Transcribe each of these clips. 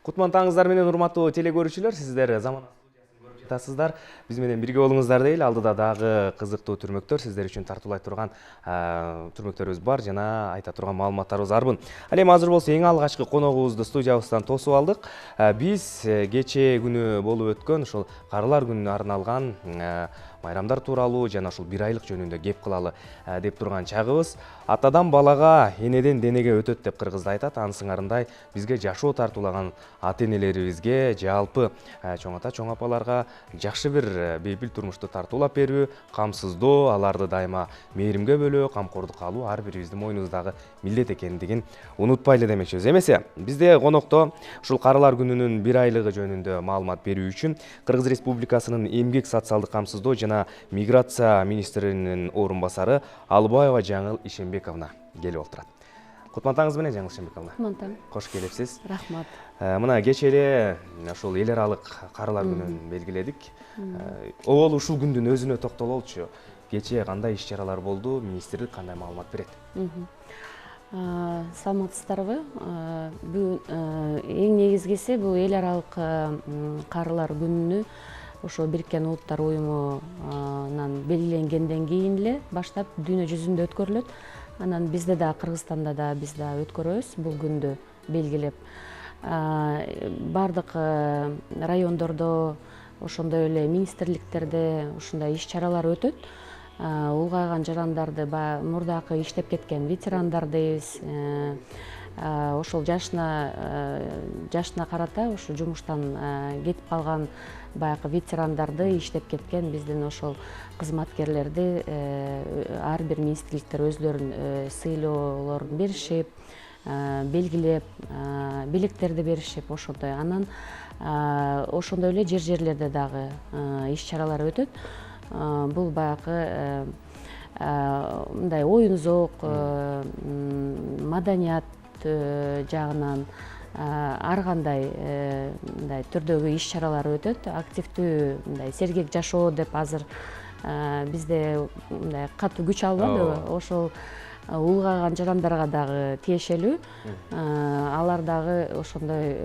Кутман менен урматтуу теле көрүүчүлөр, сиздер заман студиясын көрүп жатасыздар. Биз менен бирге болуңуздар дейли. Алдыда дагы кызыктуу түрмөктөр сиздер үчүн тартуулай турган түрмөктөрүбүз бар жана айта турган маалыматтарыбыз арбын. Ал эми азыр болсо эң алгачкы коногубузду студиябыздан тосуп алдык. Биз кечээ күнү болуп өткөн ошол карылар күнүнө арналган майрамдар тууралуу жана ушул бир айлык жөнүндө кеп кылалы деп турган чагыбыз. Атадан балага, энеден денеге өтөт деп кыргызда айтат. Анын сыңарындай бизге жашоо тартуулаган ата энелерибизге, жалпы чоң ата, чоң апаларга жакшы бир бейпил турмушту тартуулап берүү, камсыздоо, аларды дайыма мээримге бөлөө, камкордукка алуу ар бирибиздин мойнубуздагы милдет экендигин унутпайлы демекчибиз. Эмесе, бизде конокто ушул карылар күнүнүн бир айлыгы жөнүндө маалымат берүү үчүн Кыргыз Республикасынын эмгек социалдык камсыздоо жана миграция министринин орун басары Албаева Жаңыл Ишембековна келип отурат. Кутман менен Жаңыл Ишембековна. Кутман. Кош келипсиз. Рахмат. Мына кечээ эле ушул эл аралык карылар күнүн белгиледик. Обол ушул күндүн өзүнө токтололчу. Кечээ кандай иш чаралар болду, министрлик кандай маалымат берет? Саламатсыздарбы? Бүгүн эң негизгиси бул эл аралык карылар күнүнү ошо Бириккен Улуттар уюмунан белгиленгенден кийин эле баштап дүйнө жүзүндө өткөрүлөт. Анан бизде да, Кыргызстанда да биз да өткөрөбүз бул күндү белгилеп. Бардык райондордо, ошондой эле министрликтерде ушундай иш чаралар өтөт. Улгайган жарандарды, мурдакы иштеп кеткен ветерандар дейбиз. Ошол жашына карата ушу жумуштан кетип калган баягы ветерандарды, иштеп кеткен биздин ошол кызматкерлерди ар бир министрликтер өзлөрүнүн сыйлоолорун беришип, белгилеп, белектерди беришип ошондой. Анан ошондой эле жерлерде дагы иш чаралар өтөт. Бул баягы мындай оюн зоок, маданият жагынан ар кандай мындай түрдөгү иш чаралар өтөт. Активдүү мындай сергек жашоо деп азыр бизде мындай катуу күч албадыбы? Ошол улгайган жарандарга дагы тиешелүү. Алар дагы ошондой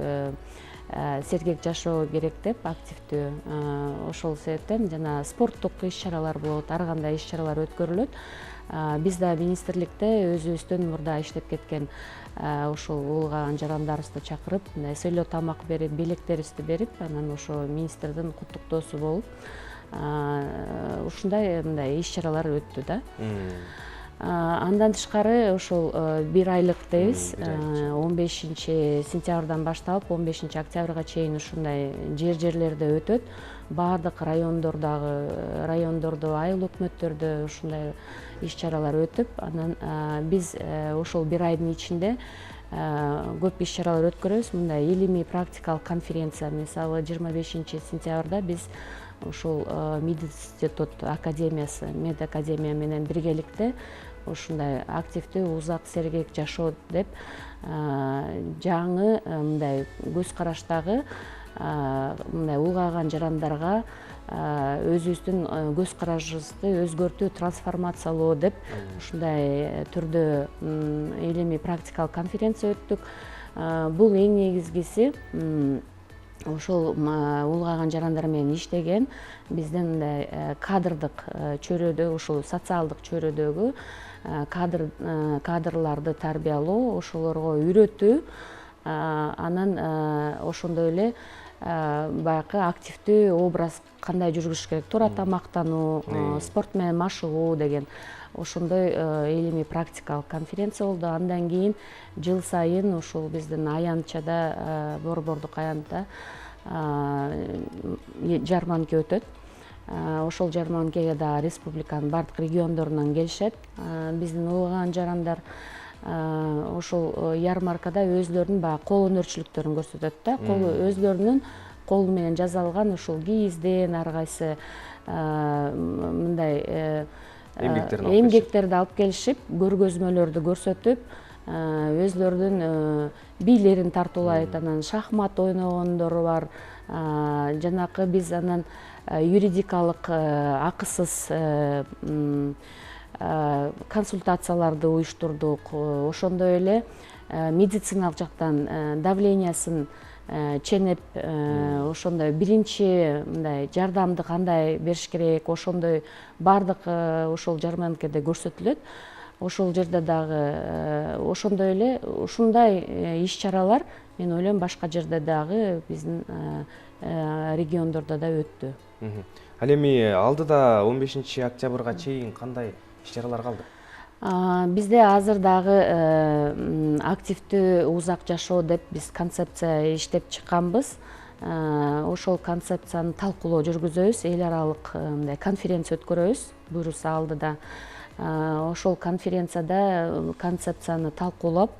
сергек жашоо керек деп, активдүү. Ошол себептен жана спорттук иш чаралар болот, ар кандай иш чаралар өткөрүлөт. Биз да министрликте өзүбүздөн мурда иштеп кеткен ушул улгайган жарандарыбызды чакырып, мындай сыйлоо тамак берип, белектерибизди берип, анан ошо министрдин куттуктоосу болуп, ушундай мындай иш чаралар өттү да. Андан тышкары ошол бир айлык дейбиз, 15-сентябрдан башталып 15-октябрга чейин ушундай жерлерде өтөт. Бардык райондордо, айыл өкмөттөрдө ушундай иш чаралар өтүп, анан биз ошол бир айдын ичинде көп иш чаралар өткөрөбүз. Мындай илимий практикалык конференция, мисалы 25-сентябрда биз ушул мединститут академиясы, мед академия менен биргеликте ушундай активдүү узак сергек жашоо деп жаңы мындай көз караштагы мындай улгайган жарандарга өзүбүздүн көз карашыбызды өзгөртүү, трансформациялоо деп ушундай түрдө илимий практикалык конференция өттүк. Бул эң негизгиси ошол улгайган жарандар менен иштеген биздин мындай кадрдык чөйрөдө, ушул социалдык чөйрөдөгү кадрларды тарбиялоо, ошолорго үйрөтүү, анан ошондой эле баягы активдүү образ кандай жүргүзүш керек, туура тамактануу, спорт менен машыгуу деген ошондой илимий практикалык конференция болду. Андан кийин жыл сайын ушул биздин аянтчада, борбордук аянтта жарманка өтөт. Ошол жарманкеге да республиканын бардык региондорунан келишет. Биздин улгайган жарандар ошол ярмаркада өзлөрүнүн баягы кол өнөрчүлүктөрүн көрсөтөт да. Өзлөрүнүн колу менен жасалган ушул кийизден ар кайсы мындай эмгектерди алып келишип, көргөзмөлөрдү көрсөтүп, өзлөрүнүн бийлерин тартуулайт. Анан шахмат ойногондору бар. Жанакы биз анан юридикалык акысыз консультацияларды уюштурдук. Ошондой эле медициналык жактан давлениясын ченеп ошондой биринчи мындай жардамды кандай бериш керек, ошондой баардык ошол жарманкеде көрсөтүлөт. Ошол жерде дагы ошондой эле ушундай иш-чаралар мен ойлойм башка жерде дагы биздин региондордо да өттү. Ал эми алдыда 15 октябрга чейин кандай иш-чаралар калды? Бизде азыр дагы активдүү узак жашоо деп биз концепция иштеп чыкканбыз. Ошол концепцияны талкуулоо жүргүзөбүз, эл аралык мындай конференция өткөрөбүз буюрса алдыда. Ошол конференцияда концепцияны талкуулап,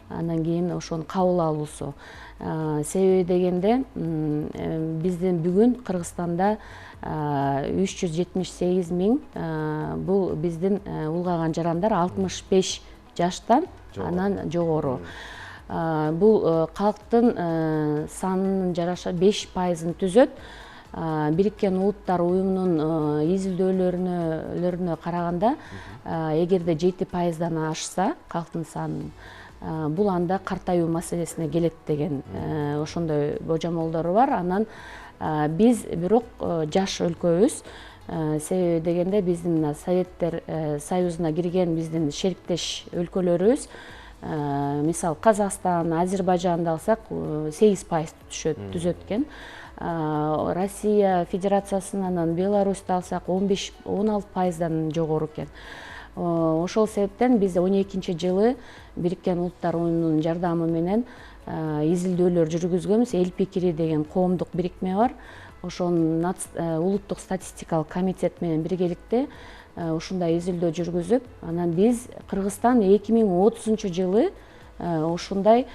андан кийин ошону кабыл алуусу. Себеби дегенде биздин бүгүн Кыргызстанда 378 миң бул биздин улгаган жарандар 65 жаштан анан жогору. Бул калктын санынын жараша 5%-ын түзөт. Бириккен Улуттар уюмунун изилдөөлөрүнө караганда, эгерде 7%-дан ашса калктын саны, бул анда картаюу маселесине келет деген ошондой божомолдору бар. Анан биз бирок жаш өлкөбүз. Себеби дегенде биздин Советтер Союзуна кирген биздин шериктеш өлкөлөрүбүз, мисалы Казакстан, Азербайжанды алсак 8% түзөт экен. Россия Федерациясынан Беларусьты алсак 15-16%-дан жогору экен. Ошол себептен биз 12-жылы Бириккен Улуттар уюмунун жардамы менен изилдөөлөр жүргүзгөнбүз. Эл пикири деген коомдук бирикме бар. Ошонун улуттук статистикалык комитет менен биргеликте ушундай изилдөө жүргүзүп, анан биз Кыргызстан 2030-жылы ушундай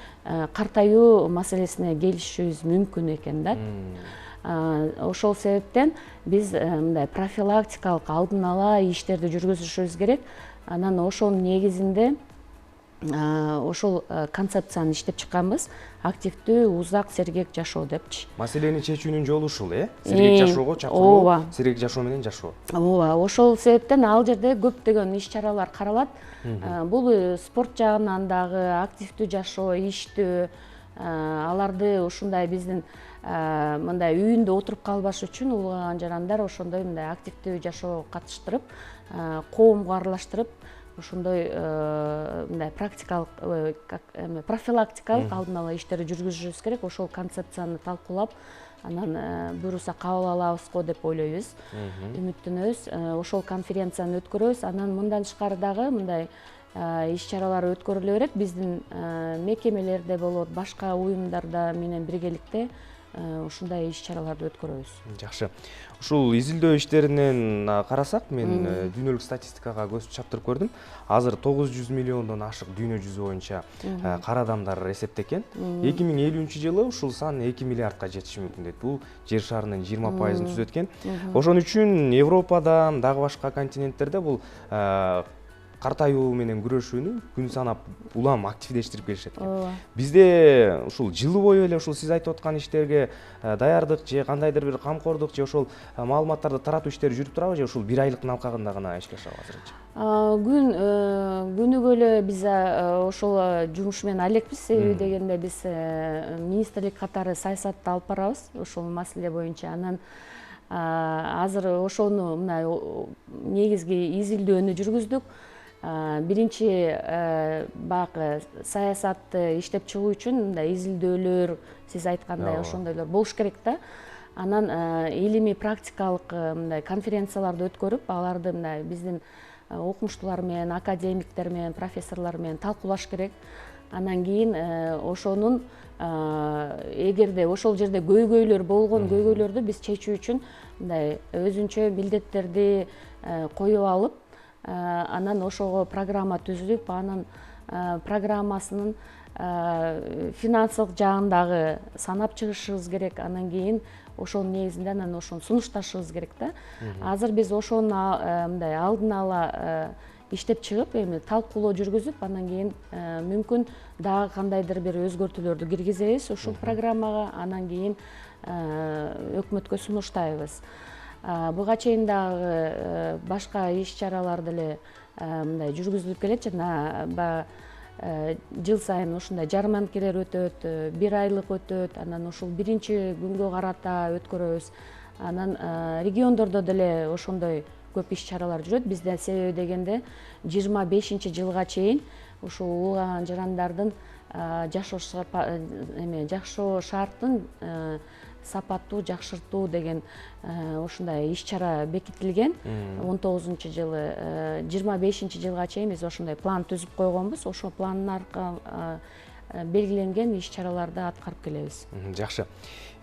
картаюу маселесине келишибиз мүмкүн экен да. Ошол себептен биз мындай профилактикалык алдын ала иштерди жүргүзүшүбүз керек. Анан ошонун негизинде ошол концепцияны иштеп чыкканбыз. Активдүү узак сергек жашоо депчи. Маселени чечүүнүн жолу ушул, сергек жашоого чакыруу, сергек жашоо менен жашоо. Ооба, ошол себептен ал жерде көптөгөн иш-чаралар каралат. Бул спорт жагынан дагы активдүү жашоо, иштөө, аларды ушундай биздин мындай үйүндө отуруп калбаш үчүн улгаган жарандар ошондой мындай активдүү жашоого катыштырып, коомго аралаштырып, ошондой мындай практикалык, профилактикалык алдын ала иштерди жүргүзүшүбүз керек. Ошол концепцияны талкуулап, анан буюрса кабыл алабызго деп ойлойбуз, үмүттөнөбүз. Ошол конференцияны өткөрөбүз. Анан мындан тышкары дагы мындай иш-чаралар өткөрүлө берет. Биздин мекемелерде болот, башка уюмдарда менен биргеликте ушундай иш-чараларды өткөрөбүз. Жакшы. Ушул изилдөө иштеринен карасак, мен дүйнөлүк статистикага көз чаптырып көрдүм. Азыр 900 миллиондон ашык дүйнө жүзү боюнча кара адамдар эсептекен. 2050-жылы ушул сан 2 миллиардка жетиши мүмкүн дейт. Бул жер шарынын 20%-ын түзөт экен. Ошон үчүн Европада, дагы башка континенттерде бул картаюу менен күрөшүүнү күн санап улам активдештирип келишет экен. Бизде ушул жылы бою эле ушул сиз айтып аткан иштерге даярдык же кандайдыр бир камкордук же ошол маалыматтарды таратуу иштери жүрүп турабы, же ушул бир айлыктын алкагында гана ишке ашабы азырынча? Күнүгө эле биз ошол жумуш менен алекпиз. Себеби дегенде биз министрлик катары саясатты алып барабыз ошол маселе боюнча. Анан азыр ошону мына негизги изилдөөнү жүргүздүк. Биринчи баягы саясатты иштеп чыгуу үчүн мындай изилдөөлөр, сиз айткандай ошондойлор болуш керек да. Анан илимий практикалык мындай конференцияларды өткөрүп, аларды мындай биздин окумуштуулар менен, академиктер менен, профессорлор менен талкуулаш керек. Анан кийин ошонун эгерде ошол жерде көйгөйлөр болгон көйгөйлөрдү биз чечүү үчүн мындай өзүнчө милдеттерди коюп алып, анан ошого программа түзүлүп, анан программасынын финансылык жагын дагы санап чыгышыбыз керек. Анан кийин ошонун негизинде анан ошону сунушташыбыз керек да. Азыр биз ошону мындай алдын ала иштеп чыгып, эми талкуулоо жүргүзүп, анан кийин мүмкүн дагы кандайдыр бир өзгөртүүлөрдү киргизебиз ушул программага, анан кийин өкмөткө сунуштайбыз. Буга чейин дагы башка иш-чаралар деле мындай жүргүзүлүп келет. Жана жыл сайын ушундай жарманкелер өтөт, бир айлык өтөт, анан ушул биринчи күнгө карата өткөрөбүз. Анан региондордо деле ошондой көп иш чаралар жүрөт. Бизде себеби дегенде 25-жылга чейин ушул уулгаган жарандардын жашоо шартын сапаттуу жакшыртуу деген ушундай иш чара бекитилген. 19-жылы 25-жылга чейин биз ошондой план түзүп койгонбуз. Ошол пландын белгиленген иш чараларды аткарып келебиз. Жакшы.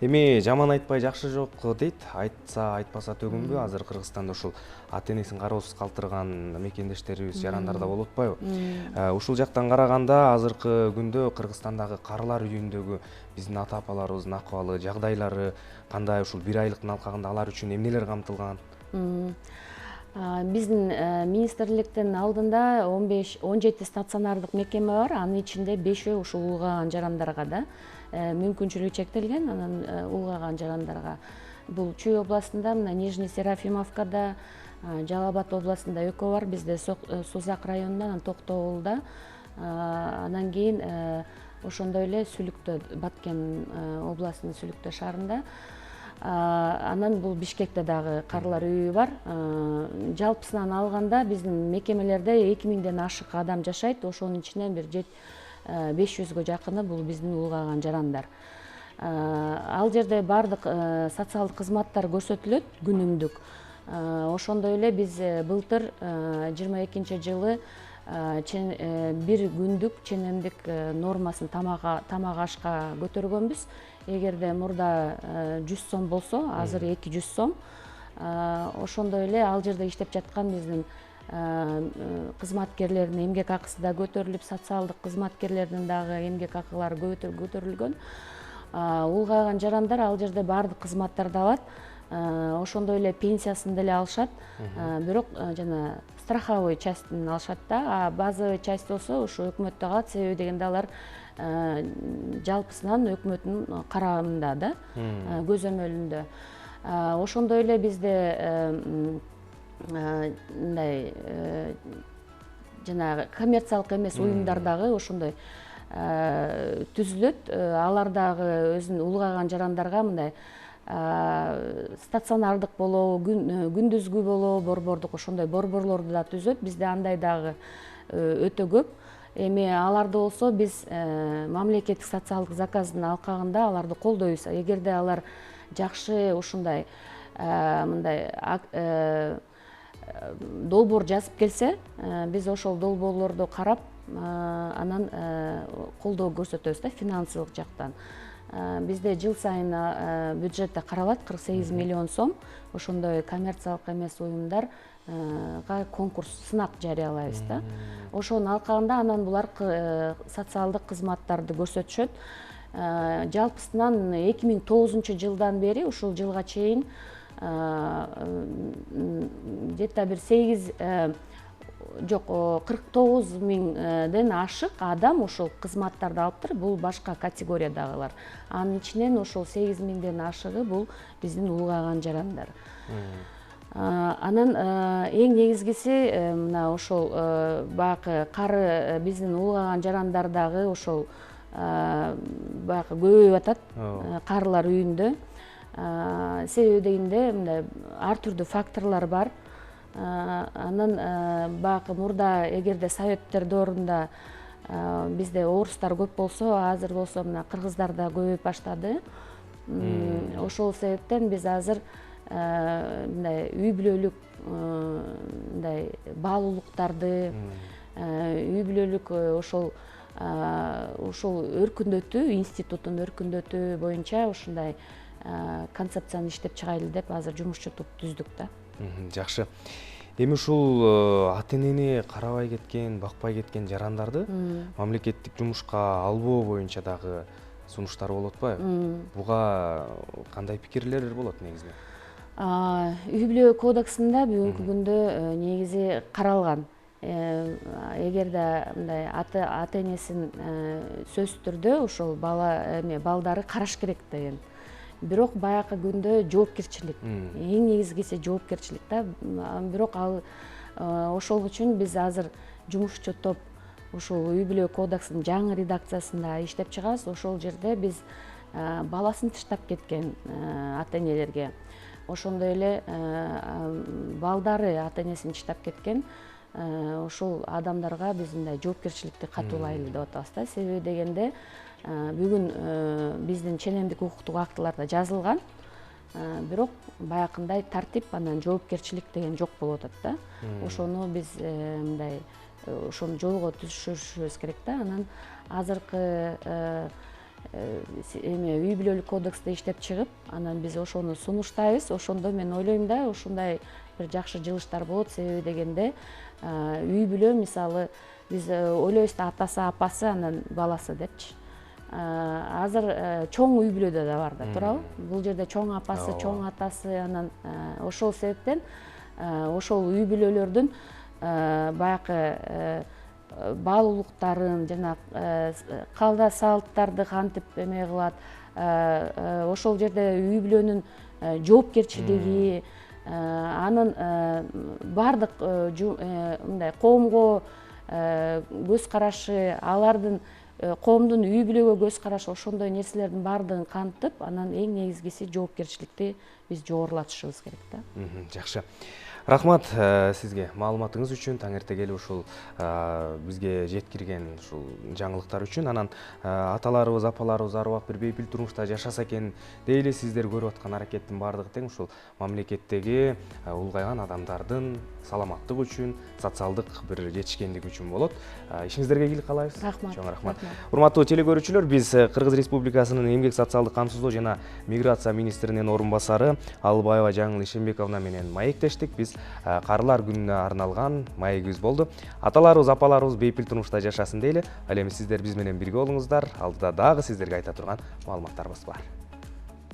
Эми жаман айтпай жакшы жок дейт. Айтса айтпаса төгүнбү? Азыр Кыргызстанда ушул ата энесин кароосуз калтырган мекендештерибиз, жарандарда болуп атпайбы? Ушул жактан караганда азыркы күндө Кыргызстандагы карылар үйүндөгү биздин ата апаларыбыздын акыбалы, жагдайлары кандай? Ушул бир айлыктын алкагында алар үчүн эмнелер камтылган? Биздин министрликтин алдында 17 стационардык мекеме бар. Анын ичинде 5 ушул уулгаган жарандарга да мүмкүнчүлүгү чектелген. Анан уулгаган жарандарга бул Чүй областында, мына Нижний Серафимовкада, Жалал Абад областында экөө бар. Бизде Сузак районунда, анан Токтогулда, анан кийин ошондой эле Сүлүктө, Баткен областынын Сүлүктө шаарында. Анан бул Бишкекте дагы карылар үйү бар. Жалпысынан алганда биздин мекемелерде 2000ден ашык адам жашайт. Ошонун ичинен бир 500гө жакыны бул биздин уулгаган жарандар. Ал жерде бардык социалдык кызматтар көрсөтүлөт күнүмдүк. Ошондой эле биз былтыр 22-жылы бир күндүк ченемдик нормасын тамак ашка көтөргөнбүз. Эгерде мурда 100 сом болсо, азыр 200 сом. Ошондой эле ал жерде иштеп жаткан биздин кызматкерлердин эмгек акысы да көтөрүлүп, социалдык кызматкерлердин дагы эмгек акылары көтөрүлгөн. Уулгаган жарандар ал жерде баардык кызматтарды алат. Ошондой эле пенсиясын деле алышат. Бирок жана страховой частын алышат да, базовый часть болсо ушу өкмөттө калат. Себеби дегенде алар жалпысынан өкмөттүн карамында да, көзөмөлүндө. Ошондой эле бизде мындай жанагы коммерциялык эмес уюмдар дагы ошондой түзүлөт. Алар дагы өзүнүн уулгаган жарандарга мындай стационардык болобу, күндүзгү болобу, борбордук ошондой борборлорду да түзөт. Бизде андай дагы өтө көп. Эми аларды болсо биз мамлекеттик социалдык заказдын алкагында аларды колдойбуз. Эгерде алар жакшы ушундай мындай долбоор жазып келсе, биз ошол долбоорлорду карап, анан колдоо көрсөтөбүз да финансылык жактан. Бизде жыл сайын бюджетте каралат 48 миллион сом. Ошондой коммерциялык эмес уюмдарга конкурс, сынак жарыялайбыз да. Ошонун алкагында анан булар социалдык кызматтарды көрсөтүшөт. Жалпысынан 2009-жылдан бери ушул жылга чейин где-то бир 49 миңден ашык адам ошол кызматтарды алыптыр. Бул башка категориядагылар. Анын ичинен ошол 8 миңден ашыгы бул биздин уулгаган жарандар. Анан эң негизгиси мына ошол баягы кары биздин уулгаган жарандардагы ошол баягы көбөйүп атат карылар үйүндө. Себеби дегенде мындай ар түрдүү факторлор бар. Анан баягы мурда эгерде советтер доорунда бизде орустар көп болсо, азыр болсо мына кыргыздар да көбөйүп баштады. Ошол себептен биз азыр мындай үй бүлөлүк мындай баалуулуктарды, үй бүлөлүк ошол өркүндөтүү, институттун өркүндөтүү боюнча ушундай концепцияны иштеп чыгайлы деп азыр жумушчу топ түздүк да. Жакшы. Эми ушул ата энени карабай кеткен, бакпай кеткен жарандарды мамлекеттик жумушка албоо боюнча дагы сунуштар болуп атпайбы? Буга кандай пикирлер болот негизинен? Үй бүлө кодексинде бүгүнкү күндө негизи каралган. Эгерде мындай ата энесин сөзсүз түрдө ошол балдары караш керек деген. Бирок баягы күндө жоопкерчилик, эң негизгиси жоопкерчилик да. Бирок ал ошол үчүн биз азыр жумушчу топ ушул үй бүлө кодексинин жаңы редакциясында иштеп чыгабыз. Ошол жерде биз баласын таштап кеткен ата энелерге, ошондой эле балдары ата энесин таштап кеткен ошол адамдарга биз мындай жоопкерчиликти катуулайлы деп атабыз да. Себеби дегенде бүгүн биздин ченемдик укуктук актыларда жазылган, бирок баягындай тартип анан жоопкерчилик деген жок болуп атат да. Ошону биз мындай ошону жолго түшүрүшүбүз керек да. Анан азыркы үй бүлөлүк кодексте иштеп чыгып, анан биз ошону сунуштайбыз. Ошондо мен ойлойм да, ушундай бир жакшы жылыштар болот. Себеби дегенде үй бүлө, мисалы, биз ойлойбуз да атасы, апасы, анан баласы депчи. Азыр чоң үй бүлөдө да бар да, туурабы? Бул жерде чоң апасы, чоң атасы, анан ошол себептен ошол үй бүлөлөрдүн баягы баалуулуктарын жана калда салттарды кантип эме кылат, ошол жерде үй бүлөнүн жоопкерчилиги, анын баардык мындай коомго көз карашы, алардын коомдун үй бүлөгө көз карашы, ошондой нерселердин баардыгын камтып, анан эң негизгиси жоопкерчиликти биз жогорулатышыбыз керек да. Жакшы. Рахмат сизге маалыматыңыз үчүн, таңертең ушул бизге жеткирген ушул жаңылыктар үчүн. Анан аталарыбыз, апаларыбыз ар убак бир бейпил турмушта жашаса экен дейли, сиздер көрүп аткан аракеттин баардыгы тең ушул мамлекеттеги улгайган адамдардын саламаттыгы үчүн, социалдык бир жетишкендиги үчүн болот. Ишиңиздерге ийгилик каалайбыз. Рахмат. Чоң рахмат. Урматтуу телекөрүүчүлөр, биз Кыргыз Республикасынын эмгек социалдык камсыздоо жана миграция министринин орун басары Албаева Жаңыл Ишенбековна менен маектештик. Биз Карылар күнүнө арналган маегибиз болду. Аталарыбыз, апаларыбыз бейпил турмушта жашасын дейли. Ал эми сиздер биз менен бирге болуңуздар. Алдыда дагы сиздерге айта турган маалыматтарыбыз бар.